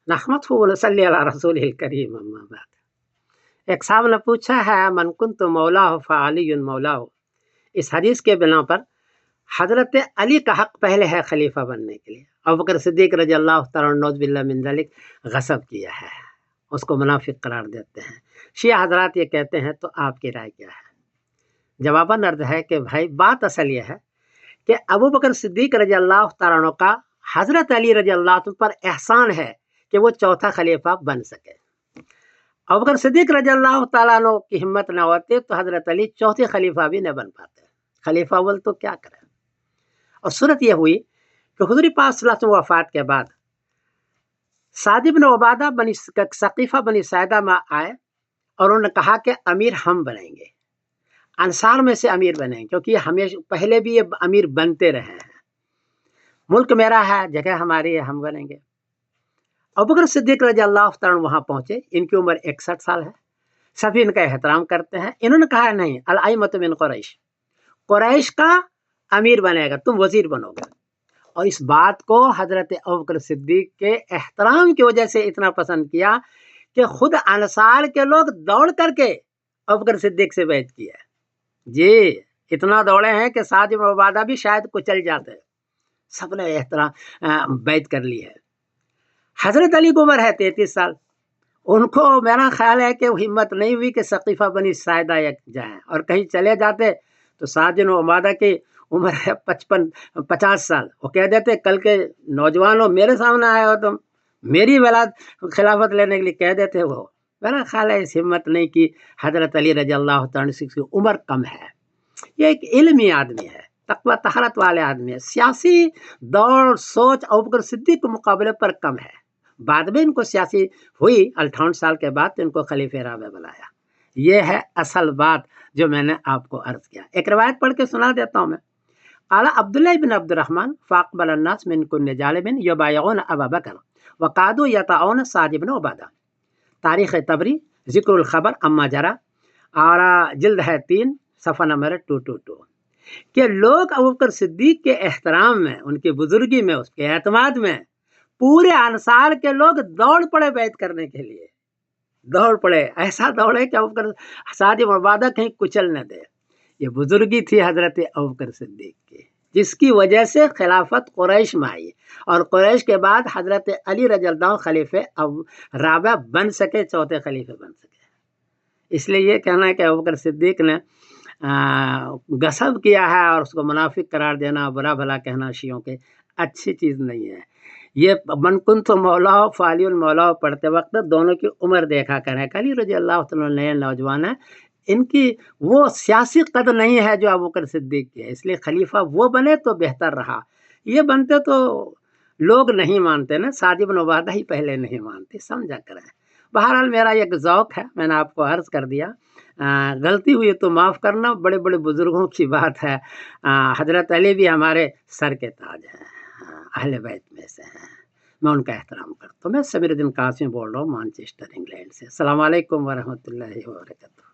नहमदुहु व नसल्ली अला रसूलिल करीम अम्मा बाद। एक साहब ने पूछा है मन कुन्तु मौलाहु फ़अलियुन मौलाहु। इस हदीस के बिना पर हज़रत अली का हक पहले है खलीफा बनने के लिए। अबू बकर सिद्दीक़ रज़ी अल्लाह तआला नऊज़ बिल्लाह मिन ज़ालिक गसब किया है, उसको मुनाफिक करार देते हैं। शिया हज़रात ये कहते हैं, तो आपकी राय क्या है? जवाबन अर्ज़ है कि भाई बात असल ये है कि अबू बकर सिद्दीक़ रज़ी अल्लाह तआला अन्हु का हज़रत अली रज़ी अल्लाह तआला पर एहसान है कि वो चौथा खलीफा बन सके। अबू बकर सिद्दीक़ रज़ी अल्लाह तआला अन्हु की हिम्मत न होती तो हज़रत अली चौथे खलीफा भी न बन पाते। खलीफा अव्वल तो क्या करें। और सूरत यह हुई कि हुज़ूर पाक सल्लल्लाहु अलैहि वसल्लम वफ़ात के बाद साद इब्न उबादा बनी सकीफ़ा बनी साइदा में आए और उन्होंने कहा कि अमीर हम बनेंगे, अंसार में से अमीर बनेंगे, क्योंकि हमेशा पहले भी ये अमीर बनते रहे हैं। मुल्क मेरा है, जगह हमारी है, हम बनेंगे। अबू बकर सिद्दीक़ रज़ी अल्लाह तआला अन्हु वहाँ पहुँचे, इनकी उम्र 61 साल है, सभी इनका एहतराम करते हैं। इन्होंने कहा नहीं, अल अइम्मतु मिन कुरैश, कुरैश का अमीर बनेगा, तुम वज़ीर बनोगे। और इस बात को हज़रत अबू बकर सिद्दीक़ के एहतराम की वजह से इतना पसंद किया कि खुद अंसार के लोग दौड़ करके अबू बकर सिद्दीक़ से बैत किया। जी, इतना दौड़े हैं कि साद इब्न उबादा भी शायद कुचल जाते। सबने एहतराम बैत कर ली है। हज़रत अली की उम्र है 33 साल, उनको मेरा ख्याल है कि हिम्मत नहीं हुई कि सकीफ़ा बनी साइदा जाएं, और कहीं चले जाते तो साद इब्न उबादा की उम्र है 50 साल, वो कह देते कल के नौजवानों मेरे सामने आए हो तुम, मेरी वलाद खिलाफत लेने के लिए कह देते वो। मेरा ख्याल है इस हिम्मत नहीं की। हज़रत अली रज़ी अल्लाह तआला की उम्र कम है, ये एक इल्मी आदमी है, तक़वा तहरत वाले आदमी है। सियासी दौड़ सोच अबू बकर सिद्दीक़ के मुकाबले पर कम है। बाद में इनको सियासी हुई 58 साल के बाद तो इनको खलीफे राबिया बनाया। ये है असल बात जो मैंने आपको अर्ज किया। एक रिवायत पढ़ के सुना देता हूँ मैं। आला अब्दुल्लाह बिन अब्दुर्रहमान फ़ाक़बल अन्नास मिन कुल्लि जालिबिन युबायिऊन अबा बकर वक़ादू यतऊन साद इब्न उबादा। तारीख़ तबरी ज़िक्रुल ख़बर अम्मा जरा, और जिल्द है 3 सफ़ा नंबर 222 कि लोग अबू बकर सिद्दीक़ के एहतराम में, उनकी बुजुर्गी में, उसके एतमाद में पूरे अंसार के लोग दौड़ पड़े बैत करने के लिए, दौड़ पड़े। ऐसा दौड़े कि अबू बकर साद इब्न उबादा कहीं कुचल न दे। ये बुजुर्गी थी हज़रत अबू बकर सिद्दीक़ की, जिसकी वजह से खिलाफत कुरैश में आई, और कुरैश के बाद हज़रत अली रज़ी अल्लाह खलीफे अब राबिया बन सके, चौथे खलीफे बन सके। इसलिए ये कहना है कि अबू बकर सिद्दीक़ ने गसब किया है और उसको मुनाफिक करार देना, बुरा भला कहना शियों के अच्छी चीज़ नहीं है। ये मन कुन्तु मौलाहु फ़अलियुन मौलाहु पढ़ते वक्त दोनों की उम्र देखा करें। अली रज़ी अल्लाह तआला नए नौजवान है, इनकी वो सियासी कदर नहीं है जो अबू बकर सिद्दीक़ की है, इसलिए खलीफा वो बने तो बेहतर रहा। ये बनते तो लोग नहीं मानते ना, साद इब्न उबादा ही पहले नहीं मानते, समझा करें। बहरहाल मेरा एक ज़ौक़ है, मैंने आपको अर्ज़ कर दिया। गलती हुई तो माफ़ करना, बड़े बड़े बुज़ुर्गों की बात है। हज़रत अली भी हमारे सर के ताज हैं, अहले बैत में से हैं, मैं उनका एहतराम करता हूँ। मैं समीरुद्दीन कासिम बोल रहा हूँ, मैनचेस्टर इंग्लैंड से। अस्सलामु अलैकुम व रहमतुल्लाहि व बरकातहू।